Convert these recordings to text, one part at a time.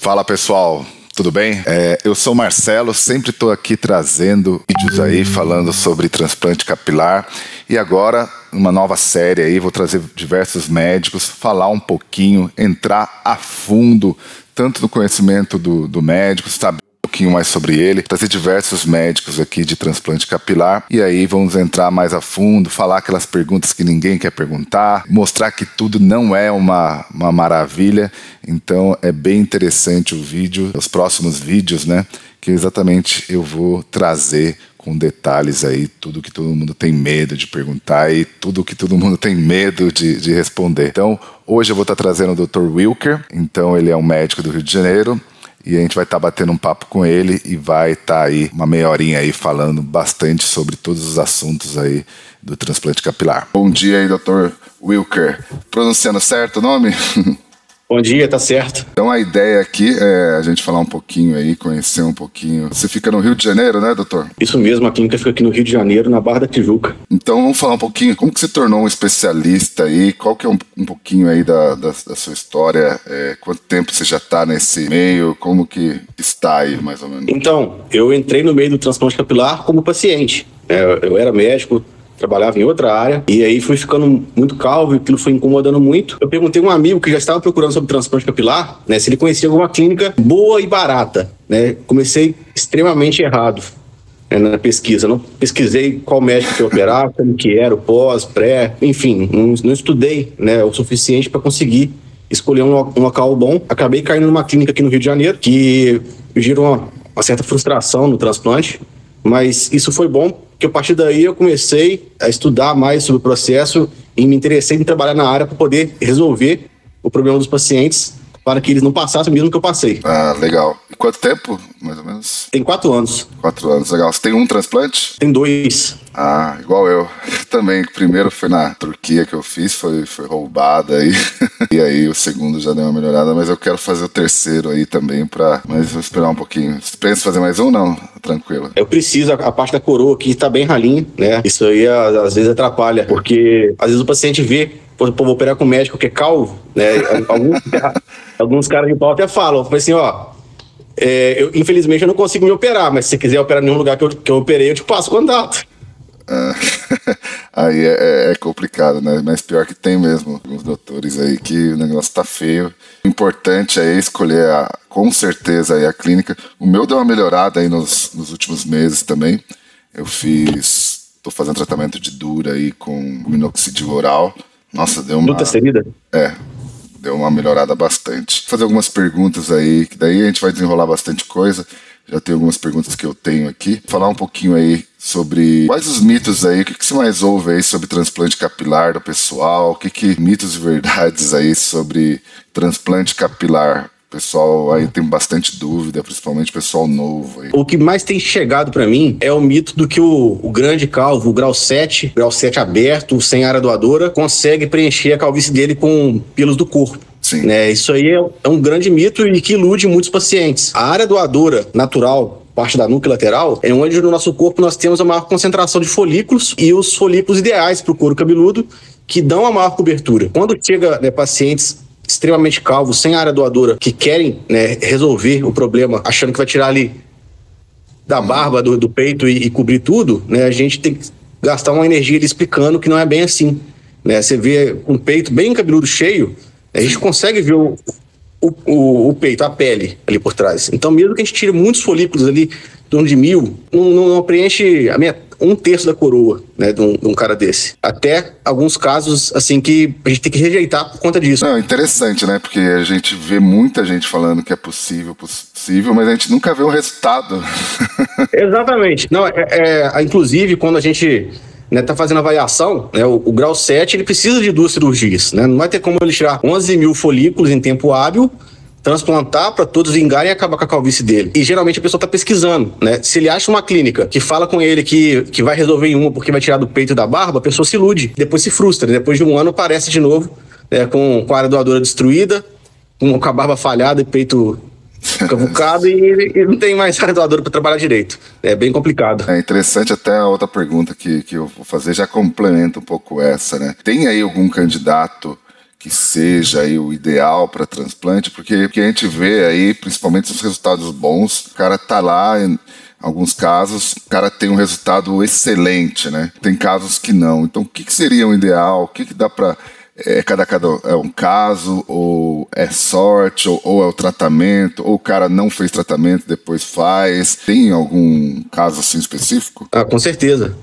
Fala pessoal, tudo bem? Eu sou o Marcelo, sempre estou aqui trazendo vídeos aí falando sobre transplante capilar e agora uma nova série aí, vou trazer diversos médicos, falar um pouquinho, entrar a fundo tanto no conhecimento do médico, saber um pouquinho mais sobre ele, trazer diversos médicos aqui de transplante capilar e aí vamos entrar mais a fundo, falar aquelas perguntas que ninguém quer perguntar, mostrar que tudo não é uma maravilha. Então é bem interessante o vídeo, os próximos vídeos, né? Que exatamente eu vou trazer com detalhes aí tudo que todo mundo tem medo de perguntar e tudo que todo mundo tem medo de responder. Então hoje eu vou estar trazendo o Dr. Wilker, então ele é um médico do Rio de Janeiro e a gente vai estar batendo um papo com ele e vai estar aí uma meia horinha aí falando bastante sobre todos os assuntos aí do transplante capilar. Bom dia aí, Dr. Wilker. Pronunciando certo o nome? Bom dia, tá certo. Então a ideia aqui é a gente falar um pouquinho aí, conhecer um pouquinho. Você fica no Rio de Janeiro, né, doutor? Isso mesmo, a clínica fica aqui no Rio de Janeiro, na Barra da Tijuca. Então vamos falar um pouquinho, como que você tornou um especialista aí? Qual que é um pouquinho aí da sua história? Quanto tempo você já está nesse meio? Como que está aí, mais ou menos? Então, eu entrei no meio do transplante capilar como paciente. Eu era médico, trabalhava em outra área, e aí fui ficando muito calvo e aquilo foi incomodando muito. Eu perguntei a um amigo que já estava procurando sobre transplante capilar, né, se ele conhecia alguma clínica boa e barata, né? Comecei extremamente errado, né, na pesquisa. Não pesquisei qual médico que eu operava, como que era, o pós, pré, enfim, não estudei, né, o suficiente para conseguir escolher um local bom. Acabei caindo numa clínica aqui no Rio de Janeiro, que gerou uma certa frustração no transplante, mas isso foi bom, porque a partir daí eu comecei a estudar mais sobre o processo e me interessei em trabalhar na área para poder resolver o problema dos pacientes para que eles não passassem o mesmo que eu passei. Ah, legal. E quanto tempo, mais ou menos? Tem 4 anos. 4 anos, legal. Você tem um transplante? Tem 2. Ah, igual eu. Também, o primeiro foi na Turquia que eu fiz, foi roubada aí. E aí o segundo já deu uma melhorada, mas eu quero fazer o terceiro aí também mas vou esperar um pouquinho. Você pensa em fazer mais um, não? Tranquilo. Eu preciso, a parte da coroa aqui tá bem ralinha, né? Isso aí às vezes atrapalha, porque às vezes o paciente vê, vou operar com um médico que é calvo, né? Alguns caras de pau até falam, assim, ó, infelizmente eu não consigo me operar, mas se você quiser operar em nenhum lugar que eu operei, eu te passo contato. Aí é complicado, né? Mas pior que tem mesmo alguns doutores aí que o negócio tá feio. O importante é escolher com certeza aí a clínica. O meu deu uma melhorada aí nos últimos meses também. Tô fazendo tratamento de dura aí com minoxidil oral. Nossa, deu uma... Dutasterida? Deu uma melhorada bastante. Vou fazer algumas perguntas aí, que daí a gente vai desenrolar bastante coisa. Já tem algumas perguntas que eu tenho aqui. Falar um pouquinho aí sobre quais os mitos aí, o que você mais ouve aí sobre transplante capilar do pessoal, mitos e verdades aí sobre transplante capilar. O pessoal aí tem bastante dúvida, principalmente o pessoal novo aí. O que mais tem chegado pra mim é o mito do que o grande calvo, o grau 7 aberto, sem área doadora, consegue preencher a calvície dele com pelos do corpo. Sim. Né? Isso aí é um grande mito e que ilude muitos pacientes. A área doadora natural, parte da nuca lateral, é onde no nosso corpo nós temos a maior concentração de folículos e os folículos ideais para o couro cabeludo, que dão a maior cobertura. Quando chega, né, pacientes extremamente calvos, sem área doadora, que querem, né, resolver o problema, achando que vai tirar ali da barba, do peito e cobrir tudo, né, a gente tem que gastar uma energia ali explicando que não é bem assim. Né? Você vê um peito bem cabeludo cheio, a gente consegue ver o peito, a pele ali por trás. Então, mesmo que a gente tire muitos folículos ali, em torno de 1000, não preenche um terço da coroa, né, de um cara desse. Até alguns casos, assim, que a gente tem que rejeitar por conta disso. Não, interessante, né? Porque a gente vê muita gente falando que é possível, mas a gente nunca vê o resultado. Exatamente. Não, inclusive, quando a gente... né, tá fazendo avaliação, né, o grau 7 ele precisa de 2 cirurgias, né, não vai ter como ele tirar 11.000 folículos em tempo hábil, transplantar para todos vingarem e acabar com a calvície dele. E geralmente a pessoa está pesquisando, né, se ele acha uma clínica que fala com ele que vai resolver em uma porque vai tirar do peito e da barba, a pessoa se ilude, depois se frustra, depois de um ano aparece de novo, né, com a área doadora destruída, com a barba falhada e peito cavucado e não tem mais área doadora para trabalhar direito. É bem complicado. É interessante, até a outra pergunta que eu vou fazer já complementa um pouco essa, né? Tem aí algum candidato que seja aí o ideal para transplante? Porque a gente vê aí, principalmente os resultados bons, o cara tá lá, em alguns casos, o cara tem um resultado excelente, né? Tem casos que não. Então, o que seria o ideal? O que dá para... cada é um caso, ou é sorte, ou é o tratamento, ou o cara não fez tratamento, depois faz. Tem algum caso assim específico? Com certeza.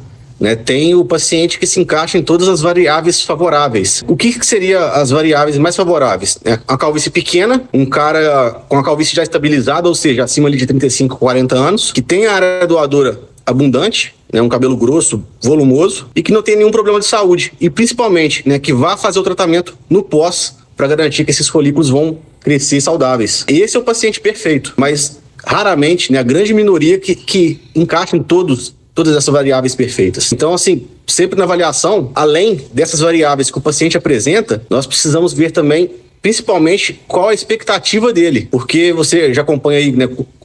Tem o paciente que se encaixa em todas as variáveis favoráveis. O que seria as variáveis mais favoráveis? A calvície pequena, um cara com a calvície já estabilizada, ou seja, acima ali de 35, 40 anos, que tem a área doadora abundante, um cabelo grosso, volumoso, e que não tem nenhum problema de saúde. E principalmente, que vá fazer o tratamento no pós, para garantir que esses folículos vão crescer saudáveis. Esse é o paciente perfeito, mas raramente, a grande minoria que encaixa em todas essas variáveis perfeitas. Então, assim, sempre na avaliação, além dessas variáveis que o paciente apresenta, nós precisamos ver também, principalmente, qual a expectativa dele. Porque você já acompanha aí,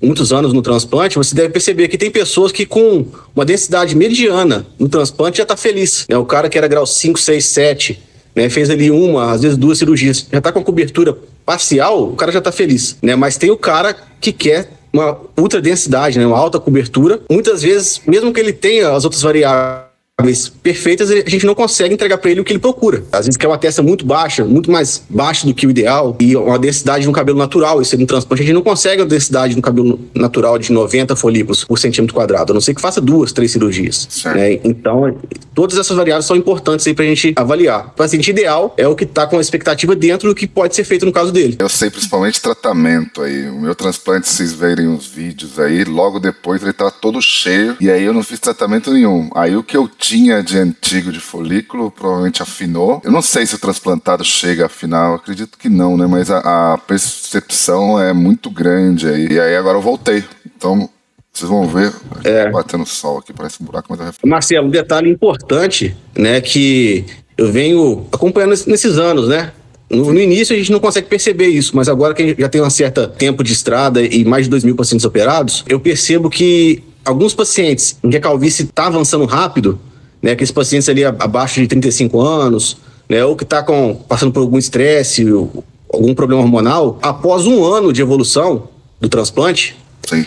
muitos anos no transplante, você deve perceber que tem pessoas que com uma densidade mediana no transplante já está feliz. O cara que era grau 5, 6, 7, fez ali uma, às vezes 2 cirurgias, já está com a cobertura parcial, o cara já está feliz. Mas tem o cara que quer uma ultra densidade, uma alta cobertura. Muitas vezes, mesmo que ele tenha as outras variáveis perfeitas, a gente não consegue entregar para ele o que ele procura. Às vezes quer uma testa muito baixa, muito mais baixa do que o ideal, e uma densidade no cabelo natural. Isso no transplante a gente não consegue uma densidade no cabelo natural de 90 folículos por centímetro quadrado, a não ser que faça 2, 3 cirurgias. Então, todas essas variáveis são importantes aí pra gente avaliar. O paciente ideal é o que tá com a expectativa dentro do que pode ser feito no caso dele. Eu sei principalmente tratamento aí. O meu transplante, se vocês verem os vídeos aí, logo depois ele tava todo cheio, e aí eu não fiz tratamento nenhum. Aí o que eu tinha de antigo de folículo provavelmente afinou. Eu não sei se o transplantado chega a afinar, eu acredito que não, né? Mas a percepção é muito grande aí. E aí agora eu voltei. Então, vocês vão ver, batendo sol aqui, parece um buraco, mas eu refiro. Marcelo, um detalhe importante, que eu venho acompanhando nesses anos, No início a gente não consegue perceber isso, mas agora que a gente já tem um certo tempo de estrada e mais de 2.000 pacientes operados, eu percebo que alguns pacientes em que a calvície está avançando rápido, aqueles pacientes ali abaixo de 35 anos, ou que está passando por algum estresse, algum problema hormonal, após 1 ano de evolução do transplante, Sim.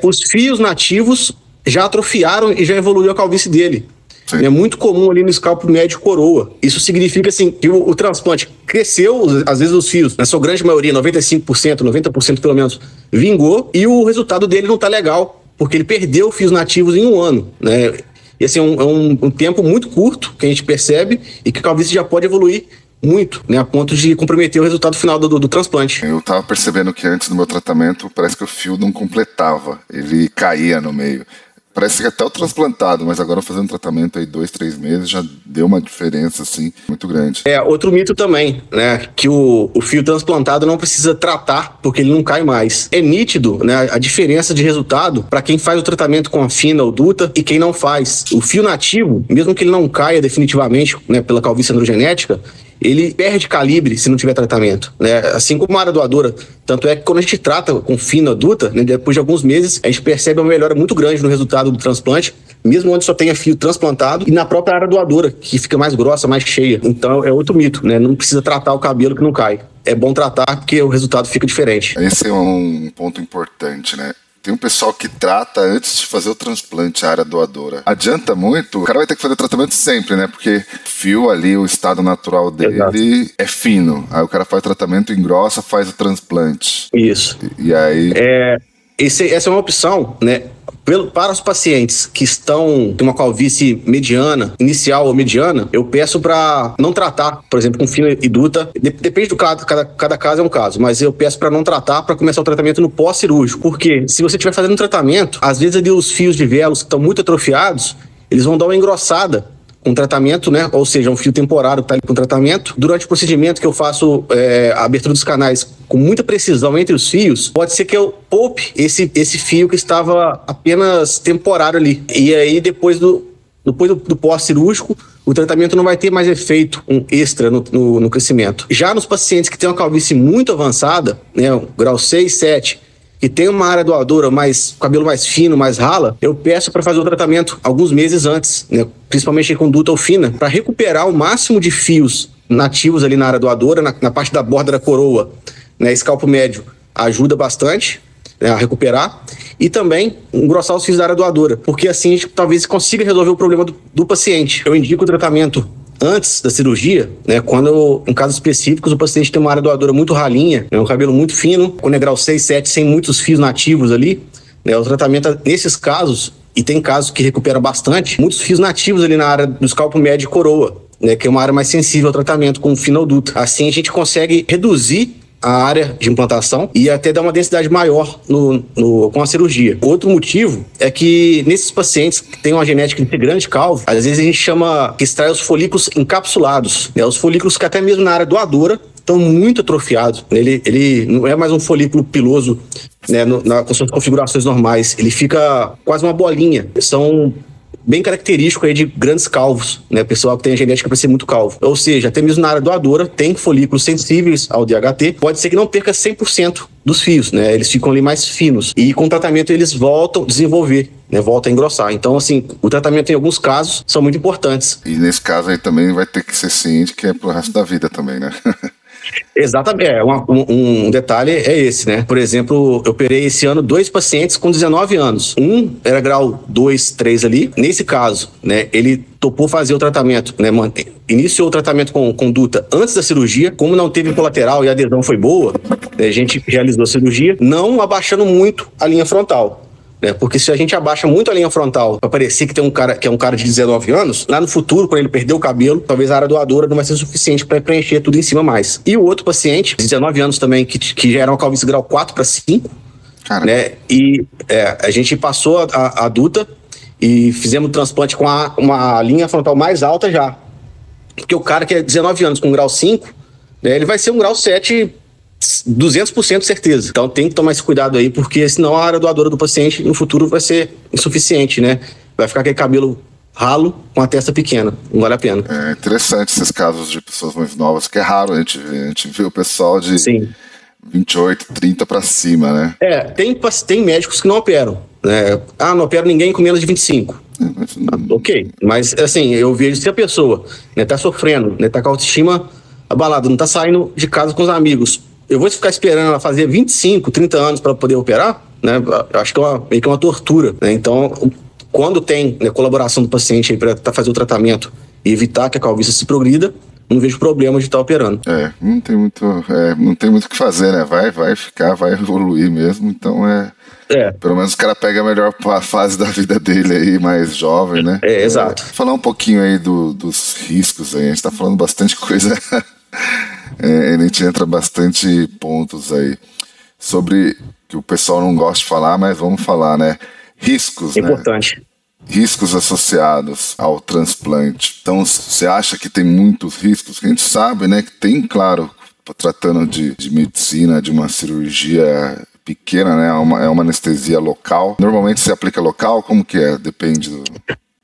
Os fios nativos já atrofiaram e já evoluiu a calvície dele. Sim. É muito comum ali no escalpo médio coroa. Isso significa assim, que o transplante cresceu, às vezes os fios, na sua grande maioria, 95%, 90% pelo menos, vingou, e o resultado dele não está legal, porque ele perdeu fios nativos em 1 ano. E assim, é um tempo muito curto que a gente percebe e que a calvície já pode evoluir muito, a ponto de comprometer o resultado final do transplante. Eu tava percebendo que antes do meu tratamento, parece que o fio não completava, ele caía no meio. Parece que até o transplantado, mas agora fazendo tratamento aí 2, 3 meses já deu uma diferença, assim, muito grande. Outro mito também, que o fio transplantado não precisa tratar porque ele não cai mais. É nítido, a diferença de resultado para quem faz o tratamento com a fina ou duta e quem não faz. O fio nativo, mesmo que ele não caia definitivamente, pela calvície androgenética, ele perde calibre se não tiver tratamento, assim como a área doadora. Tanto é que quando a gente trata com fina adulta, depois de alguns meses, a gente percebe uma melhora muito grande no resultado do transplante, mesmo onde só tenha fio transplantado, e na própria área doadora, que fica mais grossa, mais cheia. Então é outro mito, não precisa tratar o cabelo que não cai. É bom tratar porque o resultado fica diferente. Esse é um ponto importante, Tem um pessoal que trata antes de fazer o transplante, a área doadora. Adianta muito? O cara vai ter que fazer o tratamento sempre, Porque o fio ali, o estado natural dele Exato. É fino. Aí o cara faz o tratamento, engrossa, faz o transplante. Isso. E aí... Essa é uma opção, para os pacientes que estão com uma calvície mediana, inicial ou mediana, eu peço para não tratar, por exemplo, com fina e duta. Depende do caso, cada caso é um caso, mas eu peço para não tratar, para começar o tratamento no pós-cirúrgico. Porque se você estiver fazendo um tratamento, às vezes ali os fios de velos que estão muito atrofiados, eles vão dar uma engrossada com tratamento, Ou seja, um fio temporário que está ali com tratamento. Durante o procedimento que eu faço a abertura dos canais com muita precisão entre os fios, pode ser que eu poupe esse fio que estava apenas temporário ali. E aí, depois do pós-cirúrgico, o tratamento não vai ter mais efeito extra no crescimento. Já nos pacientes que têm uma calvície muito avançada, grau 6, 7, que tem uma área doadora, cabelo mais fino, mais rala, eu peço para fazer o tratamento alguns meses antes, principalmente com duta ou fina, para recuperar o máximo de fios nativos ali na área doadora, na parte da borda da coroa, né, escalpo médio, ajuda bastante, né, a recuperar. E também engrossar os fios da área doadora, porque assim a gente talvez consiga resolver o problema do paciente. Eu indico o tratamento antes da cirurgia, né, quando, em casos específicos, o paciente tem uma área doadora muito ralinha, né, um cabelo muito fino, quando é grau 6, 7, sem muitos fios nativos ali, né, o tratamento nesses casos, e tem casos que recuperam bastante, muitos fios nativos ali na área do escalpo médio e coroa, né, que é uma área mais sensível ao tratamento com fino duto. Assim a gente consegue reduzir a área de implantação e até dar uma densidade maior com a cirurgia. Outro motivo é que nesses pacientes que têm uma genética de grande calvo, às vezes a gente chama que extrai os folículos encapsulados, né? Os folículos que até mesmo na área doadora estão muito atrofiados. Ele não é mais um folículo piloso, né, com suas configurações normais. Ele fica quase uma bolinha. São bem característico aí de grandes calvos, né? Pessoal que tem a genética para ser muito calvo. Ou seja, até mesmo na área doadora, tem folículos sensíveis ao DHT. Pode ser que não perca 100% dos fios, né? Eles ficam ali mais finos. E com o tratamento eles voltam a desenvolver, né? Voltam a engrossar. Então, assim, o tratamento em alguns casos são muito importantes. E nesse caso aí também vai ter que ser ciente que é pro resto da vida também, né? Exatamente, um detalhe é esse, né? Por exemplo, eu operei esse ano 2 pacientes com 19 anos. Um era grau 2, 3 ali. Nesse caso, né, ele topou fazer o tratamento, né? Iniciou o tratamento com conduta antes da cirurgia. Como não teve colateral e a adesão foi boa, né, a gente realizou a cirurgia, não abaixando muito a linha frontal. Porque se a gente abaixa muito a linha frontal para parecer que tem um cara que é um cara de 19 anos, lá no futuro, quando ele perder o cabelo, talvez a área doadora não vai ser suficiente para preencher tudo em cima mais. E o outro paciente, de 19 anos também, que já era uma calvície grau 4 para 5, né? E a gente passou a adulta e fizemos o transplante com uma linha frontal mais alta já. Porque o cara que é 19 anos com grau 5, né, ele vai ser um grau 7 200% certeza. Então tem que tomar esse cuidado aí, porque senão a área doadora do paciente no futuro vai ser insuficiente, né? Vai ficar aquele cabelo ralo com a testa pequena. Não vale a pena. É interessante esses casos de pessoas mais novas, que é raro a gente vê o pessoal de 28, 30 para cima, né? Tem médicos que não operam, né? Não opero ninguém com menos de 25. Ok, mas assim, eu vejo se a pessoa, né, tá sofrendo, né, tá com a autoestima abalada, não tá saindo de casa com os amigos, eu vou ficar esperando ela fazer 25, 30 anos para poder operar, né? Acho que é meio que uma tortura, né? Então, quando tem, né, colaboração do paciente para fazer o tratamento e evitar que a calvície se progrida, não vejo problema de estar operando. Não tem muito o que fazer, né? Vai evoluir mesmo, então pelo menos o cara pega a melhor fase da vida dele aí, mais jovem, né? Exato. Falar um pouquinho aí dos riscos aí, a gente tá falando bastante coisa... a gente entra bastante pontos aí sobre que o pessoal não gosta de falar, mas vamos falar, né? Riscos, importante. Né? Riscos associados ao transplante. Então, você acha que tem muitos riscos? Que a gente sabe, né? Que tem, claro, tratando de medicina, de uma cirurgia pequena, né? É uma anestesia local. Normalmente se aplica local? Como que é? Depende do...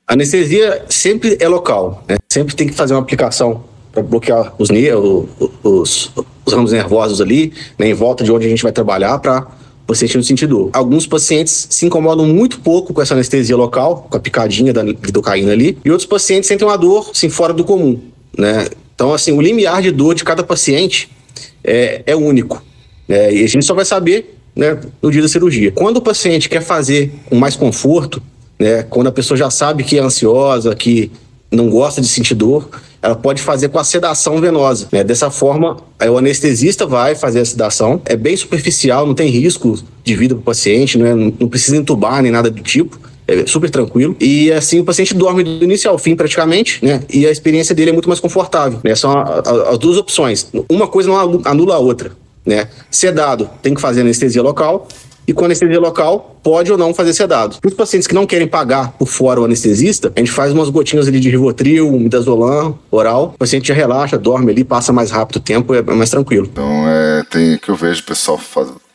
A anestesia sempre é local, né? Sempre tem que fazer uma aplicação para bloquear os ramos nervosos ali, né, em volta de onde a gente vai trabalhar para o paciente não sentir dor. Alguns pacientes se incomodam muito pouco com essa anestesia local, com a picadinha da lidocaína ali, e outros pacientes sentem uma dor assim, fora do comum, né? Então, assim, o limiar de dor de cada paciente é único, né? E a gente só vai saber, né, no dia da cirurgia. Quando o paciente quer fazer com mais conforto, né, quando a pessoa já sabe que é ansiosa, que não gosta de sentir dor, ela pode fazer com a sedação venosa, né? Dessa forma, o anestesista vai fazer a sedação. É bem superficial, não tem risco de vida para o paciente, né? Não precisa entubar nem nada do tipo. É super tranquilo. E assim o paciente dorme do início ao fim praticamente, né? E a experiência dele é muito mais confortável, né? São as duas opções. Uma coisa não anula a outra, né? Sedado tem que fazer anestesia local. E com anestesia local, pode ou não fazer sedado. Para os pacientes que não querem pagar por fora o anestesista, a gente faz umas gotinhas ali de Rivotril, midazolam, oral. O paciente já relaxa, dorme ali, passa mais rápido o tempo, é mais tranquilo. Então, tem que eu vejo o pessoal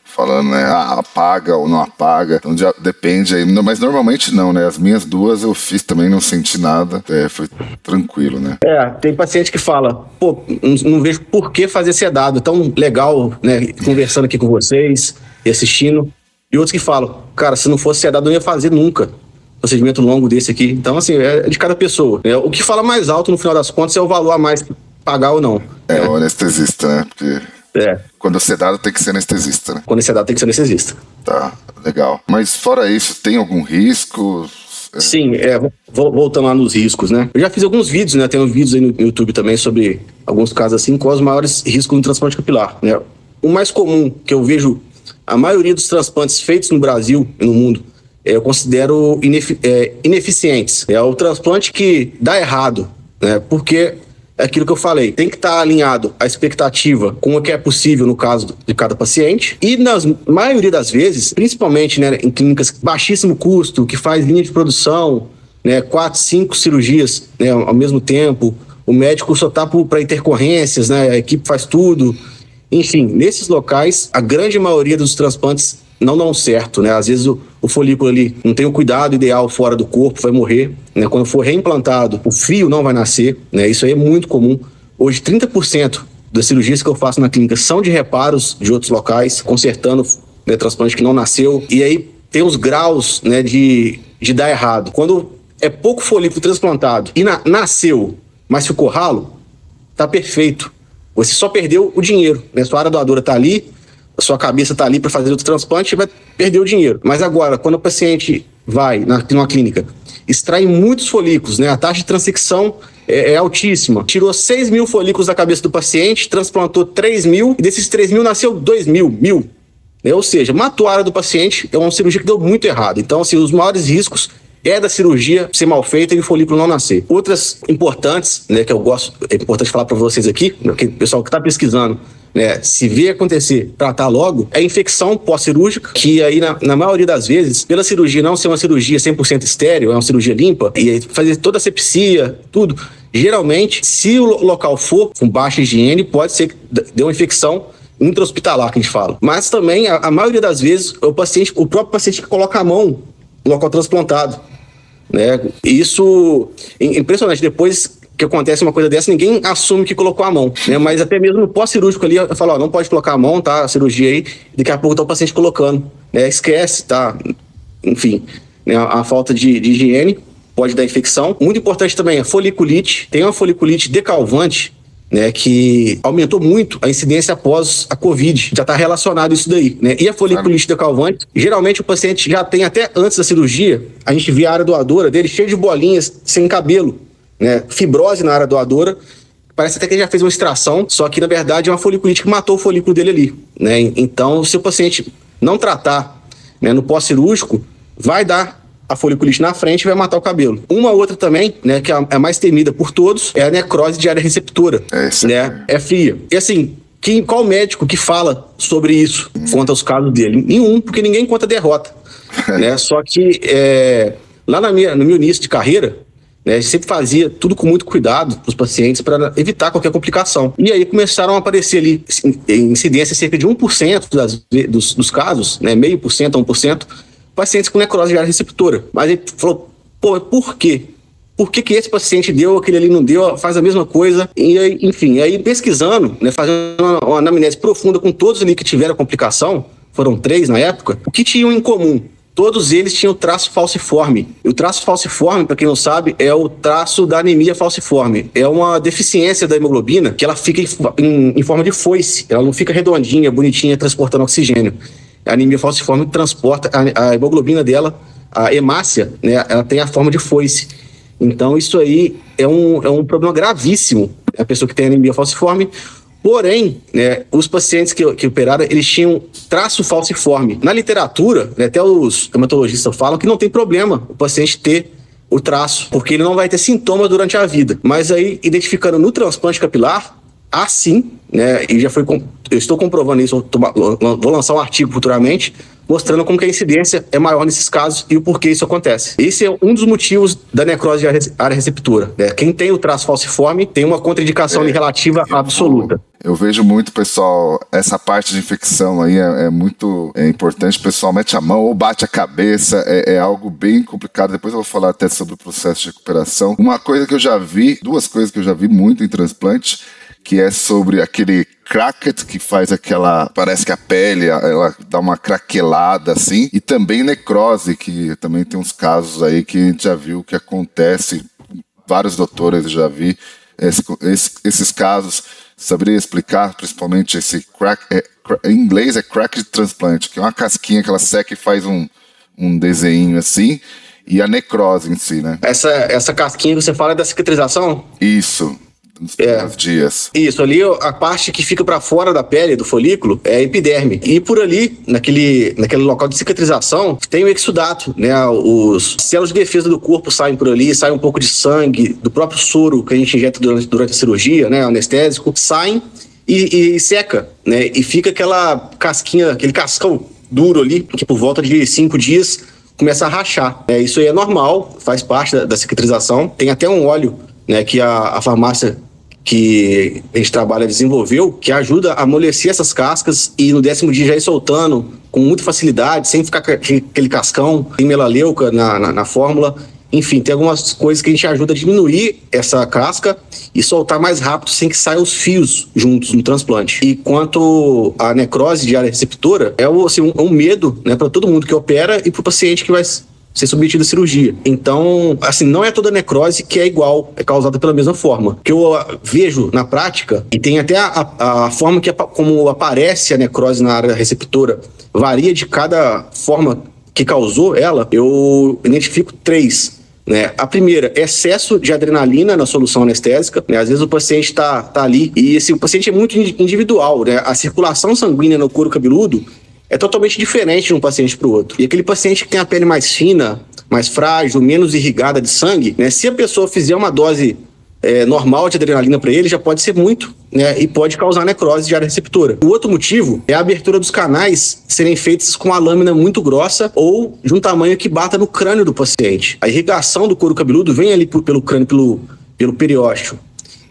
falando, né? Apaga ou não apaga. Então, já depende aí. Mas normalmente não, né? As minhas duas eu fiz também, não senti nada. Foi tranquilo, né? Tem paciente que fala, pô, não vejo por que fazer sedado. Tão legal, né? Conversando aqui com vocês e assistindo. E outros que falam, cara, se não fosse sedado, eu não ia fazer nunca um procedimento longo desse aqui. Então, assim, é de cada pessoa. O que fala mais alto, no final das contas, é o valor a mais pagar ou não. O anestesista, né? Porque quando é sedado tem que ser anestesista, né? Quando é sedado tem que ser anestesista. Tá, legal. Mas fora isso, tem algum risco? Sim, voltando lá nos riscos, né? Eu já fiz alguns vídeos, né? Tenho vídeos aí no YouTube também sobre alguns casos assim, com os maiores riscos no transplante capilar, né? O mais comum que eu vejo, a maioria dos transplantes feitos no Brasil e no mundo, eu considero ineficientes. É o transplante que dá errado, né? Porque é aquilo que eu falei, tem que estar alinhado a expectativa com o que é possível no caso de cada paciente, e na maioria das vezes, principalmente, né, em clínicas de baixíssimo custo, que faz linha de produção, né, 4, 5 cirurgias, né, ao mesmo tempo, o médico só está para intercorrências, né, a equipe faz tudo. Enfim, nesses locais, a grande maioria dos transplantes não dão certo, né? Às vezes o folículo ali não tem o cuidado ideal fora do corpo, vai morrer, né? Quando for reimplantado, o fio não vai nascer, né? Isso aí é muito comum. Hoje, 30% das cirurgias que eu faço na clínica são de reparos de outros locais, consertando, né, transplante que não nasceu. E aí tem os graus, né, de dar errado. Quando é pouco folículo transplantado e nasceu, mas ficou ralo, tá perfeito. Você só perdeu o dinheiro, né? Sua área doadora tá ali, a sua cabeça está ali para fazer outro transplante e vai perder o dinheiro. Mas agora, quando o paciente vai numa clínica, extrai muitos folículos, né? A taxa de transecção é altíssima. Tirou 6 mil folículos da cabeça do paciente, transplantou 3 mil, e desses 3 mil nasceu 2 mil. Né? Ou seja, matou a área do paciente, é uma cirurgia que deu muito errado. Então, assim, os maiores riscos é da cirurgia ser mal feita e o folículo não nascer. Outras importantes, né, que eu gosto, é importante falar para vocês aqui, né, que o pessoal que está pesquisando, né, se vê acontecer, tratar logo, é a infecção pós-cirúrgica, que aí na maioria das vezes, pela cirurgia não ser uma cirurgia 100% estéril, é uma cirurgia limpa, e aí fazer toda a sepsia, tudo, geralmente, se o local for com baixa higiene, pode ser que dê uma infecção intra-hospitalar, que a gente fala. Mas também, a maioria das vezes, o próprio paciente que coloca a mão no local transplantado, né? Isso é impressionante. Depois que acontece uma coisa dessa, ninguém assume que colocou a mão, né? Mas até mesmo no pós-cirúrgico ali, eu falo, ó, não pode colocar a mão, tá? A cirurgia aí, daqui a pouco tá o paciente colocando, né? Esquece, tá? Enfim, né? A falta de higiene pode dar infecção. Muito importante também a foliculite. Tem uma foliculite decalvante, né, que aumentou muito a incidência após a Covid. Já está relacionado isso daí, né? E a foliculite decalvante, geralmente o paciente já tem até antes da cirurgia, a gente vê a área doadora dele cheia de bolinhas, sem cabelo, né? Fibrose na área doadora, parece até que ele já fez uma extração, só que na verdade é uma foliculite que matou o folículo dele ali, né? Então, se o paciente não tratar, né, no pós-cirúrgico, vai dar a foliculite na frente e vai matar o cabelo. Uma outra também, né, que é a mais temida por todos, é a necrose de área receptora, né? É fria. E assim, qual médico que fala sobre isso, conta os casos dele? Nenhum, porque ninguém conta derrota, né? Só que lá no meu início de carreira, né, a gente sempre fazia tudo com muito cuidado para os pacientes para evitar qualquer complicação. E aí começaram a aparecer ali incidência cerca de 1% dos casos, né, 0,5% a 1%, pacientes com necrose de área receptora. Mas ele falou, pô, por quê? Por que esse paciente deu, aquele ali não deu, faz a mesma coisa? E aí, enfim, aí pesquisando, né, fazendo uma anamnese profunda com todos ali que tiveram complicação, foram 3 na época, o que tinham em comum? Todos eles tinham o traço falciforme. E o traço falciforme, para quem não sabe, é o traço da anemia falciforme. É uma deficiência da hemoglobina que ela fica em forma de foice. Ela não fica redondinha, bonitinha, transportando oxigênio. A anemia falciforme transporta a hemoglobina dela, a hemácia, né, ela tem a forma de foice. Então isso aí é um problema gravíssimo, a pessoa que tem anemia falciforme. Porém, né, os pacientes que operaram, eles tinham traço falciforme. Na literatura, né, até os hematologistas falam que não tem problema o paciente ter o traço, porque ele não vai ter sintomas durante a vida. Mas aí, identificando no transplante capilar, sim, né, e eu estou comprovando isso, vou lançar um artigo futuramente, mostrando como que a incidência é maior nesses casos e o porquê isso acontece. Esse é um dos motivos da necrose de área receptora, né? Quem tem o traço falciforme tem uma contraindicação relativa absoluta. Eu vejo muito, pessoal, essa parte de infecção aí é muito importante. O pessoal mete a mão ou bate a cabeça, é algo bem complicado. Depois eu vou falar até sobre o processo de recuperação. Uma coisa que eu já vi, 2 coisas que eu já vi muito em transplante, que é sobre aquele cracket, que faz parece que a pele, ela dá uma craquelada assim, e também necrose, que também tem uns casos aí que a gente já viu que acontece, vários doutores eu já vi esses casos, saberia explicar principalmente esse crack, em inglês é crack de transplante, que é uma casquinha que ela seca e faz um desenho assim, e a necrose em si, né? Essa casquinha que você fala é da cicatrização? Isso. Nos primeiros dias. Isso, ali a parte que fica para fora da pele do folículo é a epiderme. E por ali, naquele local de cicatrização, tem o exudato, né? Os células de defesa do corpo saem por ali, sai um pouco de sangue, do próprio soro que a gente injeta durante a cirurgia, né? Anestésico, saem e seca, né? E fica aquela casquinha, aquele cascão duro ali, que por volta de 5 dias começa a rachar. Isso aí é normal, faz parte da cicatrização. Tem até um óleo, né, que a farmácia que a gente trabalha desenvolveu, que ajuda a amolecer essas cascas e no 10º dia já ir soltando com muita facilidade, sem ficar com aquele cascão. Tem melaleuca na fórmula. Enfim, tem algumas coisas que a gente ajuda a diminuir essa casca e soltar mais rápido sem que saiam os fios juntos no transplante. E quanto à necrose de área receptora, é um medo, né, para todo mundo que opera e para o paciente que vai ser submetido à cirurgia. Então, assim, não é toda necrose que é igual, é causada pela mesma forma. O que eu vejo na prática, e tem até a forma como aparece a necrose na área receptora, varia de cada forma que causou ela, eu identifico 3. Né? A primeira, excesso de adrenalina na solução anestésica, né? Às vezes o paciente tá ali e o paciente é muito individual, né? A circulação sanguínea no couro cabeludo é totalmente diferente de um paciente para o outro. E aquele paciente que tem a pele mais fina, mais frágil, menos irrigada de sangue, né? Se a pessoa fizer uma dose normal de adrenalina para ele, já pode ser muito, né? E pode causar necrose de área receptora. O outro motivo é a abertura dos canais serem feitas com a lâmina muito grossa ou de um tamanho que bata no crânio do paciente. A irrigação do couro cabeludo vem ali pelo crânio, pelo periósteo.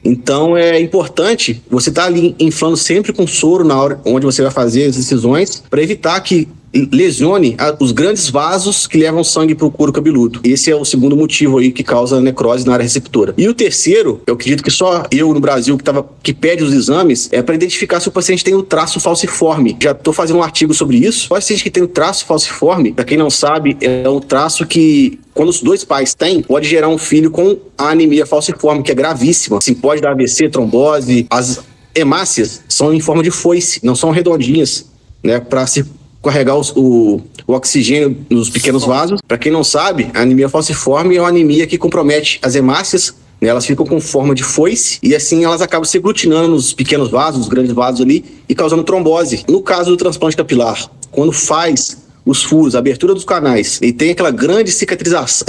Então é importante você estar ali inflando sempre com soro na hora onde você vai fazer as incisões para evitar que lesione os grandes vasos que levam sangue para o couro cabeludo. Esse é o segundo motivo aí que causa necrose na área receptora. E o terceiro, eu acredito que só eu no Brasil que pede os exames, é para identificar se o paciente tem o traço falciforme. Já estou fazendo um artigo sobre isso. O paciente que tem o traço falciforme, para quem não sabe, é um traço que, quando os 2 pais têm, pode gerar um filho com a anemia falciforme, que é gravíssima. Assim, pode dar AVC, trombose. As hemácias são em forma de foice, não são redondinhas, né, para se carregar o oxigênio nos pequenos vasos. Para quem não sabe, a anemia falciforme é uma anemia que compromete as hemácias, né? Elas ficam com forma de foice e assim elas acabam se aglutinando nos pequenos vasos, nos grandes vasos ali e causando trombose. No caso do transplante capilar, quando faz os furos, a abertura dos canais e tem aquela grande cicatrização,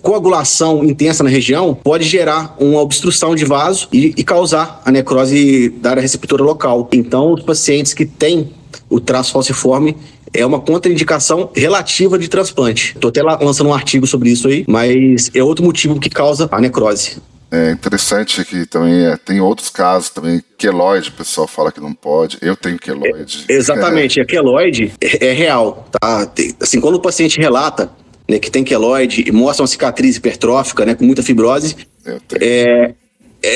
coagulação intensa na região, pode gerar uma obstrução de vaso e causar a necrose da área receptora local. Então, os pacientes que têm o traço falciforme é uma contraindicação relativa de transplante. Estou até lançando um artigo sobre isso aí, mas é outro motivo que causa a necrose. É interessante que também tem outros casos também. Queloide, o pessoal fala que não pode. Eu tenho queloide. Exatamente, a queloide é real. Tá? Assim, quando o paciente relata, né, que tem queloide e mostra uma cicatriz hipertrófica, né, com muita fibrose,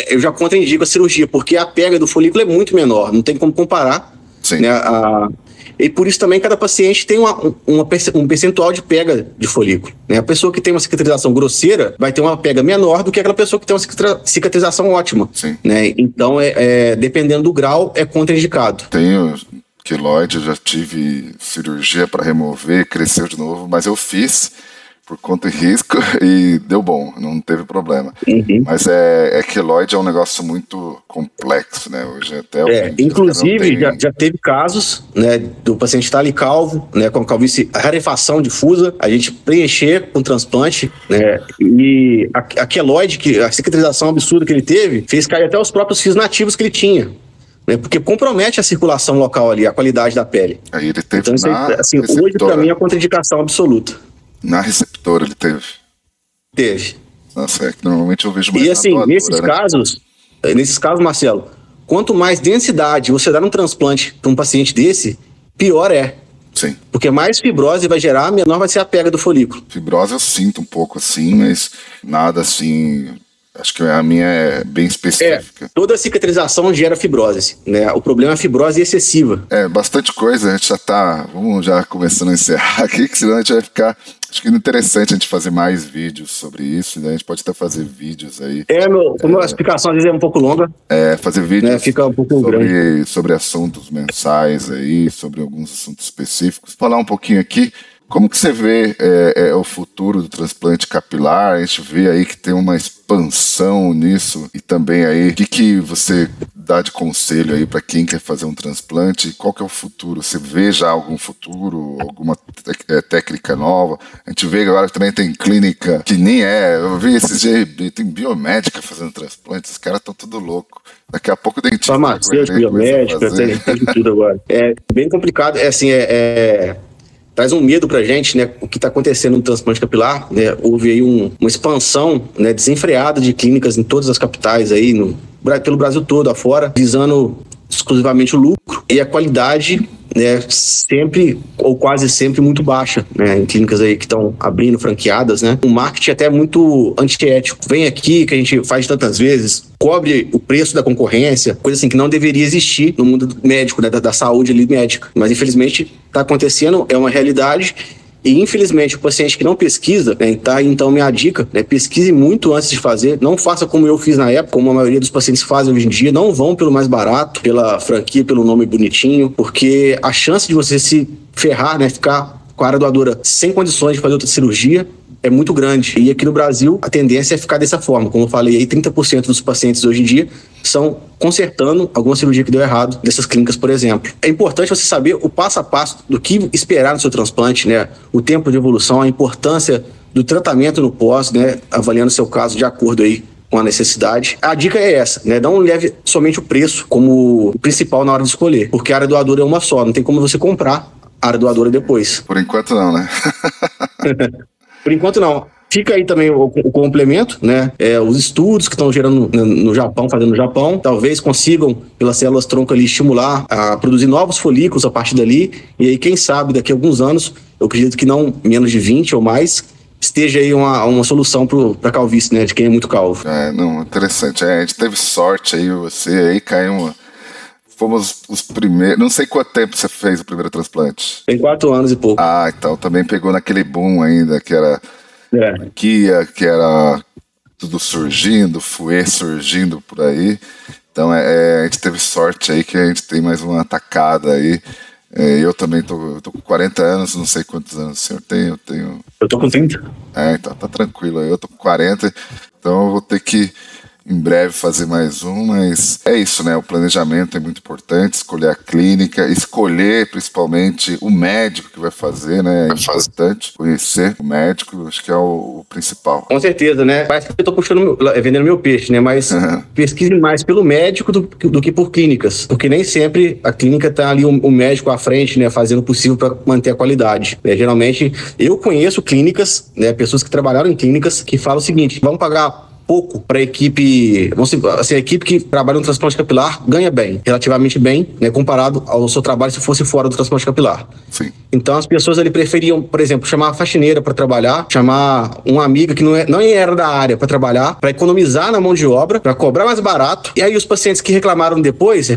eu já contraindico a cirurgia, porque a pega do folículo é muito menor, não tem como comparar. Sim. Né, e por isso também cada paciente tem um percentual de pega de folículo. Né? A pessoa que tem uma cicatrização grosseira vai ter uma pega menor do que aquela pessoa que tem uma cicatrização ótima. Sim. Né? Então, dependendo do grau, é contraindicado. Tenho queloide, eu já tive cirurgia para remover, cresceu de novo, mas eu fiz por conta e risco e deu bom, não teve problema. Uhum. Mas queloide é um negócio muito complexo, né? Hoje até inclusive já teve casos, né, do paciente estar ali calvo, né, com a calvície, a rarefação difusa, a gente preencher com transplante, né, e a queloide, a cicatrização absurda que ele teve, fez cair até os próprios fios nativos que ele tinha. Né, porque compromete a circulação local ali, a qualidade da pele. Aí ele teve então, assim, hoje para mim é a contraindicação absoluta. Na receptora ele teve? Teve. Nossa, que normalmente eu vejo mais. E assim, doadora, nesses casos, Marcelo, quanto mais densidade você dá num transplante para um paciente desse, pior é. Sim. Porque mais fibrose vai gerar, menor vai ser a pega do folículo. Fibrose eu sinto um pouco assim, mas nada assim. Acho que a minha é bem específica. Toda cicatrização gera fibrose, né? O problema é a fibrose excessiva. Bastante coisa, a gente já tá... Vamos já começando a encerrar aqui, que senão a gente vai ficar... Acho que é interessante a gente fazer mais vídeos sobre isso, né? A gente pode até fazer vídeos aí. Como a explicação às vezes é um pouco longa. Fazer vídeos, né? Fica um pouco grande. Sobre assuntos mensais aí, sobre alguns assuntos específicos. Falar um pouquinho aqui. Como que você vê o futuro do transplante capilar? A gente vê aí que tem uma expansão nisso, e também aí, o que você dá de conselho aí para quem quer fazer um transplante? Qual que é o futuro? Você vê já algum futuro, alguma técnica nova? A gente vê que agora também tem clínica que nem eu vi esses dias, tem biomédica fazendo transplante, os caras estão tudo louco. Daqui a pouco dentista. Farmacêutico, biomédica, tem tudo agora. É bem complicado, traz um medo pra gente, né, o que está acontecendo no transplante capilar, né, houve aí uma expansão, né, desenfreada de clínicas em todas as capitais aí, pelo Brasil todo afora, visando exclusivamente o lucro e a qualidade, né, sempre ou quase sempre muito baixa, né, em clínicas aí que estão abrindo franqueadas, né, um marketing até muito antiético. Vem aqui, que a gente faz tantas vezes, cobre o preço da concorrência, coisa assim que não deveria existir no mundo médico, né, da saúde ali médica, mas infelizmente está acontecendo, é uma realidade. E, infelizmente, o paciente que não pesquisa, né, tá? Então, minha dica, né, pesquise muito antes de fazer. Não faça como eu fiz na época, como a maioria dos pacientes fazem hoje em dia. Não vão pelo mais barato, pela franquia, pelo nome bonitinho, porque a chance de você se ferrar, né, ficar com a área doadora sem condições de fazer outra cirurgia, é muito grande. E aqui no Brasil, a tendência é ficar dessa forma. Como eu falei aí, 30% dos pacientes hoje em dia são consertando alguma cirurgia que deu errado dessas clínicas, por exemplo. É importante você saber o passo a passo do que esperar no seu transplante, né? O tempo de evolução, a importância do tratamento no pós, né? Avaliando o seu caso de acordo aí com a necessidade. A dica é essa, né? Não leve somente o preço como o principal na hora de escolher, porque a área doadora é uma só, não tem como você comprar a área doadora depois. Por enquanto não, né? Por enquanto não. Fica aí também o complemento, né? Os estudos que estão gerando no Japão, fazendo no Japão, talvez consigam, pelas células tronco ali, estimular a produzir novos folículos a partir dali. E aí, quem sabe, daqui a alguns anos, eu acredito que não menos de 20 ou mais, esteja aí uma solução para calvície, né? De quem é muito calvo. Não, interessante. A gente teve sorte aí, você aí caiu Fomos os primeiros. Não sei quanto tempo você fez o primeiro transplante. Tem 4 anos e pouco. Então também pegou naquele boom ainda, que era que era tudo surgindo, fuê surgindo por aí. Então a gente teve sorte aí que a gente tem mais uma tacada aí. Eu também tô com 40 anos, não sei quantos anos o senhor tem. Eu tô com 30. Então tá tranquilo. Eu tô com 40, então eu vou ter que em breve fazer mais mas é isso, né? O planejamento é muito importante, escolher a clínica, escolher principalmente o médico que vai fazer, né? É importante conhecer o médico, acho que é o principal. Com certeza, né? Parece que eu tô vendendo meu peixe, né? Mas pesquise mais pelo médico do que por clínicas, porque nem sempre a clínica tá ali o médico à frente, né? Fazendo o possível para manter a qualidade. Geralmente, eu conheço clínicas, né? Pessoas que trabalharam em clínicas que falam o seguinte: vamos pagar pouco para a equipe, a equipe que trabalha no transplante capilar ganha bem, relativamente bem, né, comparado ao seu trabalho se fosse fora do transplante capilar. Sim. Então as pessoas ali preferiam, por exemplo, chamar a faxineira para trabalhar, chamar uma amiga que não era da área para trabalhar, para economizar na mão de obra, para cobrar mais barato. E aí os pacientes que reclamariam depois,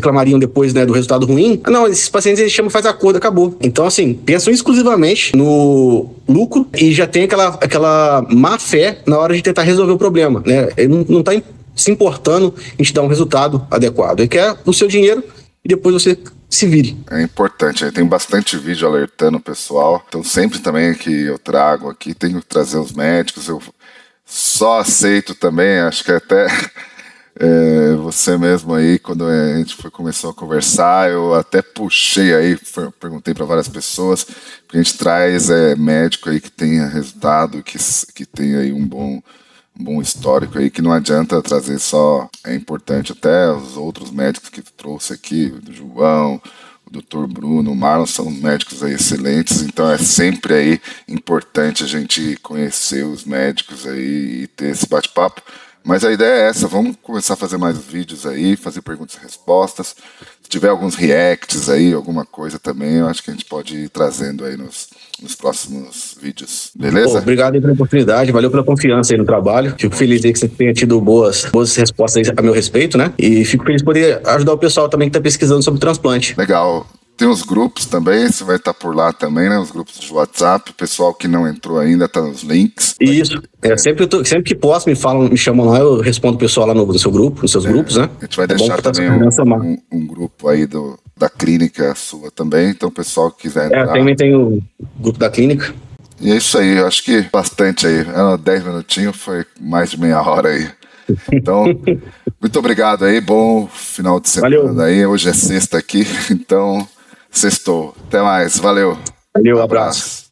né, do resultado ruim, não, esses pacientes eles chamam, faz acordo, acabou. Então assim, pensam exclusivamente no lucro e já tem aquela má fé na hora de tentar resolver o problema, né? Ele não está se importando em te dar um resultado adequado. Ele quer o seu dinheiro e depois você se vire. É importante, tem bastante vídeo alertando o pessoal. Então sempre também que eu trago aqui, tenho que trazer os médicos. Eu só aceito também, acho que até você mesmo aí, quando a gente começou a conversar, eu até puxei aí, perguntei para várias pessoas, porque a gente traz médico aí que tenha resultado, que tenha aí um bom histórico aí, que não adianta trazer só, é importante até os outros médicos que trouxe aqui, o João, o Dr. Bruno, o Marlon, são médicos aí excelentes, então é sempre aí importante a gente conhecer os médicos aí e ter esse bate-papo. Mas a ideia é essa, vamos começar a fazer mais vídeos aí, fazer perguntas e respostas. Se tiver alguns reacts aí, alguma coisa também, eu acho que a gente pode ir trazendo aí nos próximos vídeos. Beleza? Obrigado aí pela oportunidade, valeu pela confiança aí no trabalho. Fico feliz aí que você tenha tido boas respostas aí a meu respeito, né? E fico feliz de poder ajudar o pessoal também que está pesquisando sobre transplante. Legal. Tem os grupos também, você vai estar por lá também, né? Os grupos de WhatsApp, o pessoal que não entrou ainda tá nos links. Isso. Sempre que posso, me chamam lá, eu respondo o pessoal lá no seu grupo, nos seus grupos, né? A gente vai deixar também um grupo aí da clínica sua também, então o pessoal que quiser entrar. Também tem o grupo da clínica. E é isso aí, eu acho que bastante aí. 10 minutinhos, foi mais de meia hora aí. Então, muito obrigado aí, bom final de semana. Valeu. Aí. Hoje é sexta aqui, então sextou. Até mais, valeu. Valeu, abraço.